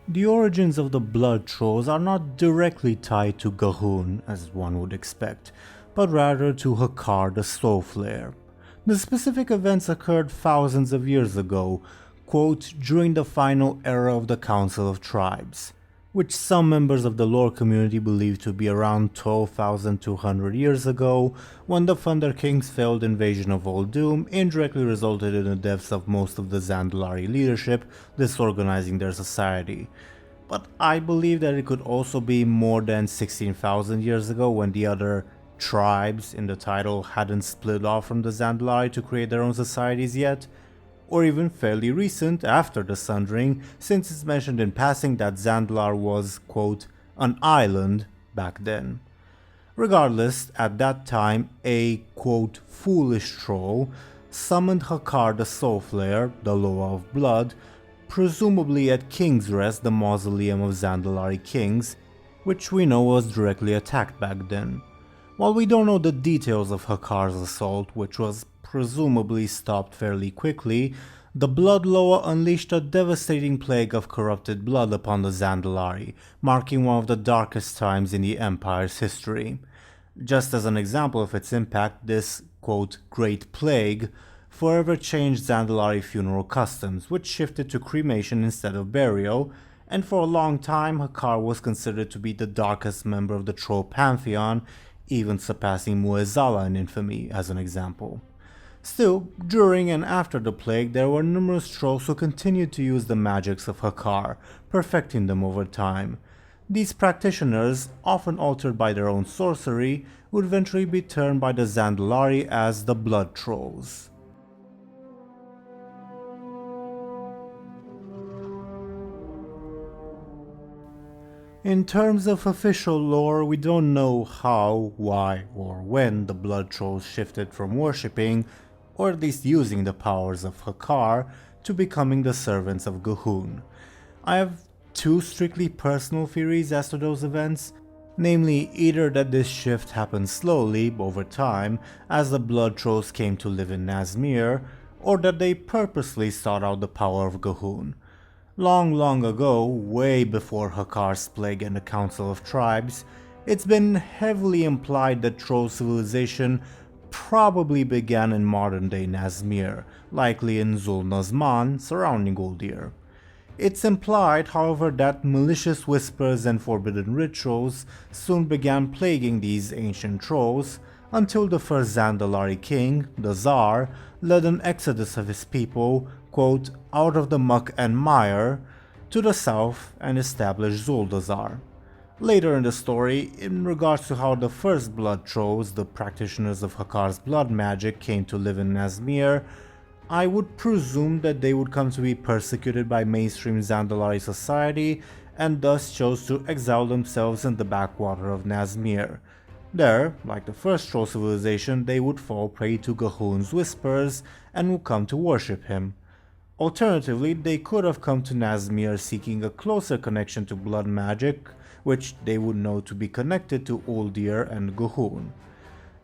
The origins of the blood trolls are not directly tied to Gahun, as one would expect, but rather to Hakkar the Soul Flare. The specific events occurred thousands of years ago, quote, during the final era of the Council of Tribes, which some members of the lore community believe to be around 12,200 years ago, when the Thunder King's failed invasion of Old-Doom indirectly resulted in the deaths of most of the Zandalari leadership, disorganizing their society. But I believe that it could also be more than 16,000 years ago, when the other tribes in the title hadn't split off from the Zandalari to create their own societies yet, or even fairly recent after the Sundering, since it's mentioned in passing that Zandalar was, quote, an island back then. Regardless, at that time, a, quote, foolish troll summoned Hakkar the Soul Flare, the Loa of Blood, presumably at King's Rest, the mausoleum of Zandalari kings, which we know was directly attacked back then. While we don't know the details of Hakkar's assault, which was presumably stopped fairly quickly, the Blood Loa unleashed a devastating plague of corrupted blood upon the Zandalari, marking one of the darkest times in the Empire's history. Just as an example of its impact, this, quote, Great Plague forever changed Zandalari funeral customs, which shifted to cremation instead of burial, and for a long time Hakkar was considered to be the darkest member of the Troll Pantheon, even surpassing Mueh'zala in infamy as an example. Still, during and after the plague, there were numerous trolls who continued to use the magics of Hakkar, perfecting them over time. These practitioners, often altered by their own sorcery, would eventually be termed by the Zandalari as the Blood Trolls. In terms of official lore, we don't know how, why, or when the Blood Trolls shifted from worshipping, or at least using the powers of Hakkar, to becoming the servants of Gahun. I have two strictly personal theories as to those events, namely either that this shift happened slowly, over time, as the Blood Trolls came to live in Nazmir, or that they purposely sought out the power of Gahun. Long ago, way before Hakkar's plague and the Council of Tribes, it's been heavily implied that Troll civilization probably began in modern-day Nazmir, likely in Zul'Nazman, surrounding Uldir. It's implied, however, that malicious whispers and forbidden rituals soon began plaguing these ancient trolls, until the first Zandalari king, the Tsar, led an exodus of his people, quote, out of the muck and mire, to the south and established Zuldazar. Later in the story, in regards to how the first blood trolls, the practitioners of Hakkar's blood magic, came to live in Nazmir, I would presume that they would come to be persecuted by mainstream Zandalari society and thus chose to exile themselves in the backwater of Nazmir. There, like the first troll civilization, they would fall prey to Gahun's whispers and would come to worship him. Alternatively, they could have come to Nazmir seeking a closer connection to blood magic, which they would know to be connected to Uldir and Gahun.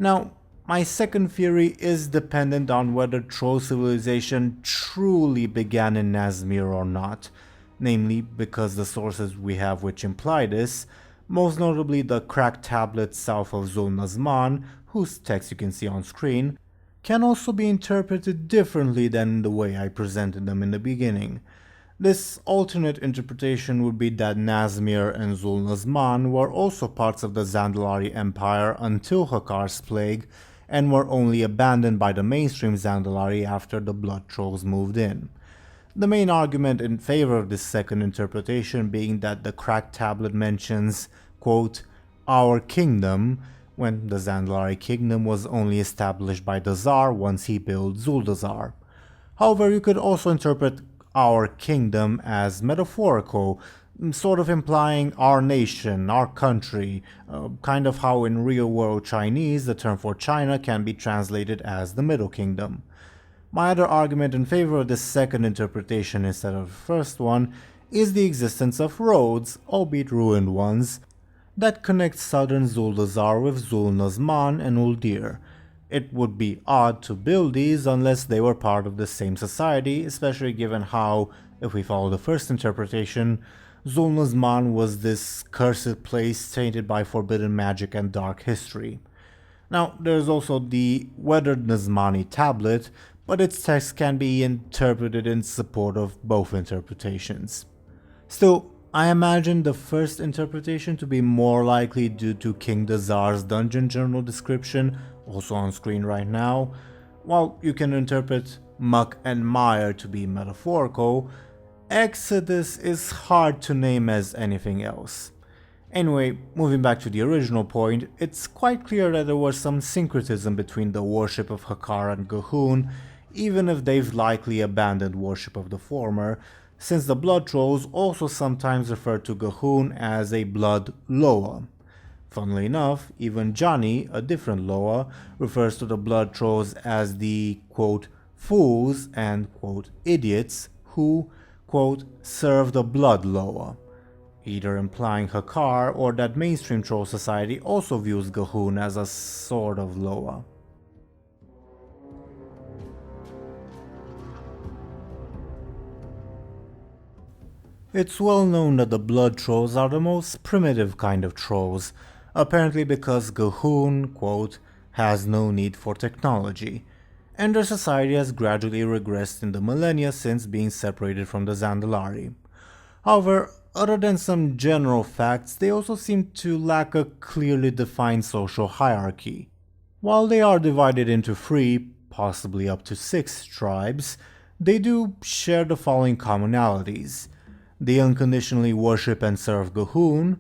Now, my second theory is dependent on whether troll civilization truly began in Nazmir or not, namely because the sources we have which imply this, most notably the cracked tablets south of Zul'Nazman, whose text you can see on screen, can also be interpreted differently than the way I presented them in the beginning. This alternate interpretation would be that Nazmir and Zul'Nazman were also parts of the Zandalari Empire until Hakkar's plague, and were only abandoned by the mainstream Zandalari after the Blood Trolls moved in. The main argument in favor of this second interpretation being that the cracked tablet mentions, quote, our kingdom, when the Zandalari kingdom was only established by the Tsar once he built Zuldazar. However, you could also interpret our kingdom as metaphorical, sort of implying our nation, our country, kind of how in real-world Chinese the term for China can be translated as the Middle Kingdom. My other argument in favor of this second interpretation instead of the first one is the existence of roads, albeit ruined ones, that connect southern Zuldazar with Zul'Nazman and Uldir. It would be odd to build these unless they were part of the same society, especially given how, if we follow the first interpretation, Zul'Nazman was this cursed place tainted by forbidden magic and dark history. Now, there's also the weathered Nazmani tablet, but its text can be interpreted in support of both interpretations. Still, I imagine the first interpretation to be more likely due to King Dazar's dungeon journal description, also on screen right now. While you can interpret muck and mire to be metaphorical, Exodus is hard to name as anything else. Anyway, moving back to the original point, it's quite clear that there was some syncretism between the worship of Hakkar and G'huun, even if they've likely abandoned worship of the former, since the blood trolls also sometimes refer to G'huun as a blood Loa. Funnily enough, even Johnny, a different Loa, refers to the blood trolls as the quote fools and quote idiots who quote serve the blood Loa, either implying Hakkar or that mainstream troll society also views G'huun as a sort of Loa. It's well known that the blood trolls are the most primitive kind of trolls, apparently because G'huun, quote, has no need for technology, and their society has gradually regressed in the millennia since being separated from the Zandalari. However, other than some general facts, they also seem to lack a clearly defined social hierarchy. While they are divided into 3, possibly up to 6 tribes, they do share the following commonalities. They unconditionally worship and serve G'huun,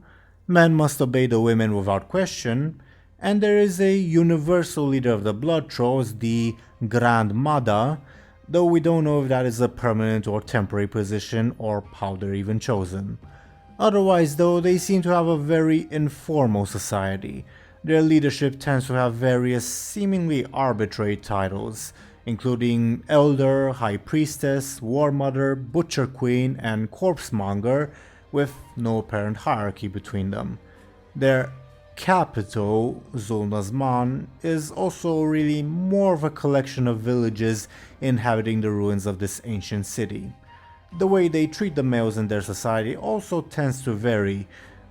men must obey the women without question, and there is a universal leader of the blood trolls, the Grand Mada, though we don't know if that is a permanent or temporary position or how they're even chosen. Otherwise though, they seem to have a very informal society. Their leadership tends to have various seemingly arbitrary titles, including Elder, High Priestess, War Mother, Butcher Queen, and Corpsemonger, with no apparent hierarchy between them. Their capital, Zul'Nazman, is also really more of a collection of villages inhabiting the ruins of this ancient city. The way they treat the males in their society also tends to vary.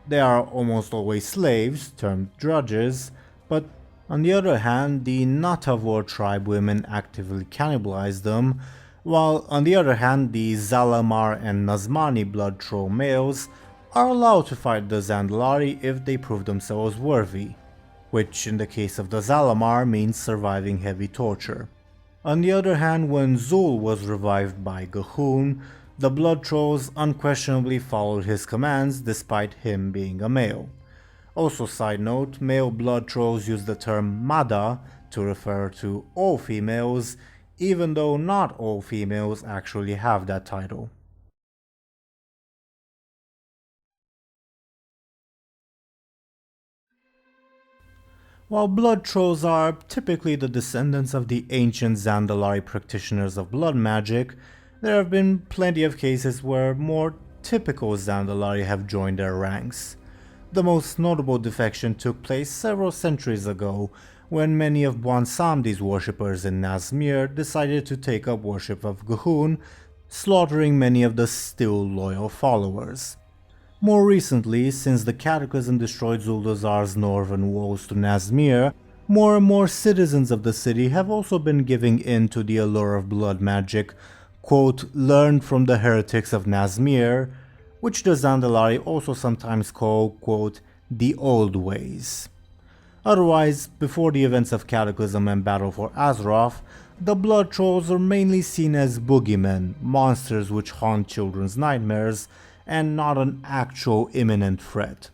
They are almost always slaves, termed drudges, but on the other hand, the Natha'vor tribe women actively cannibalize them, while on the other hand, the Zalamar and Nazmani blood troll males are allowed to fight the Zandalari if they prove themselves worthy, which in the case of the Zalamar means surviving heavy torture. On the other hand, when Zul was revived by G'huun, the blood trolls unquestionably followed his commands despite him being a male. Also, side note, male blood trolls use the term Mada to refer to all females, even though not all females actually have that title. While blood trolls are typically the descendants of the ancient Zandalari practitioners of blood magic, there have been plenty of cases where more typical Zandalari have joined their ranks. The most notable defection took place several centuries ago, when many of Bwonsamdi's worshippers in Nazmir decided to take up worship of G'huun, slaughtering many of the still loyal followers. More recently, since the Cataclysm destroyed Zuldazar's northern walls to Nazmir, more and more citizens of the city have also been giving in to the allure of blood magic, quote, learned from the heretics of Nazmir, which the Zandalari also sometimes call, quote, the old ways. Otherwise, before the events of Cataclysm and Battle for Azeroth, the blood trolls are mainly seen as boogeymen, monsters which haunt children's nightmares, and not an actual imminent threat.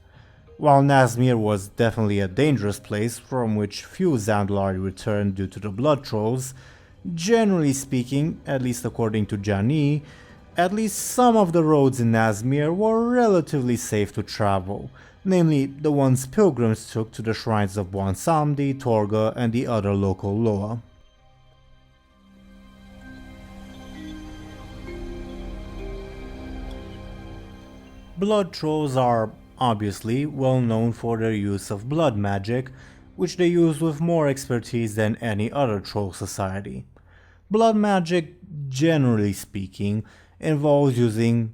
While Nazmir was definitely a dangerous place from which few Zandalari returned due to the blood trolls, generally speaking, at least according to Jani, at least some of the roads in Nazmir were relatively safe to travel, namely the ones pilgrims took to the shrines of Bwonsamdi, Torga, and the other local Loa. Blood trolls are obviously well known for their use of blood magic, which they use with more expertise than any other troll society. Blood magic, generally speaking, involves using,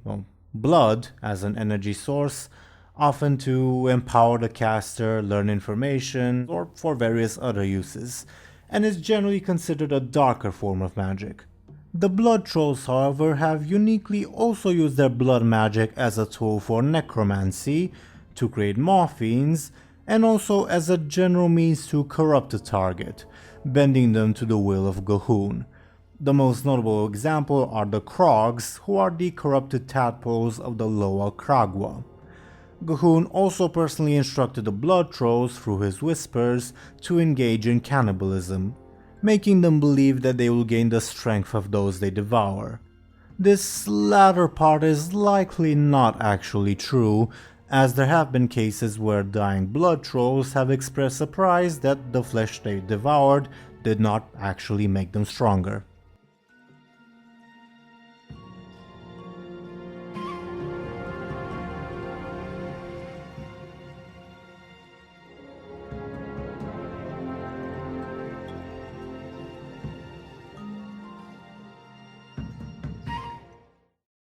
blood as an energy source, often to empower the caster, learn information, or for various other uses, and is generally considered a darker form of magic. The blood trolls, however, have uniquely also used their blood magic as a tool for necromancy, to create morphines, and also as a general means to corrupt the target, bending them to the will of G'huun. The most notable example are the Krogs, who are the corrupted tadpoles of the lower Krag'wa. G'huun also personally instructed the blood trolls through his whispers to engage in cannibalism, making them believe that they will gain the strength of those they devour. This latter part is likely not actually true, as there have been cases where dying blood trolls have expressed surprise that the flesh they devoured did not actually make them stronger.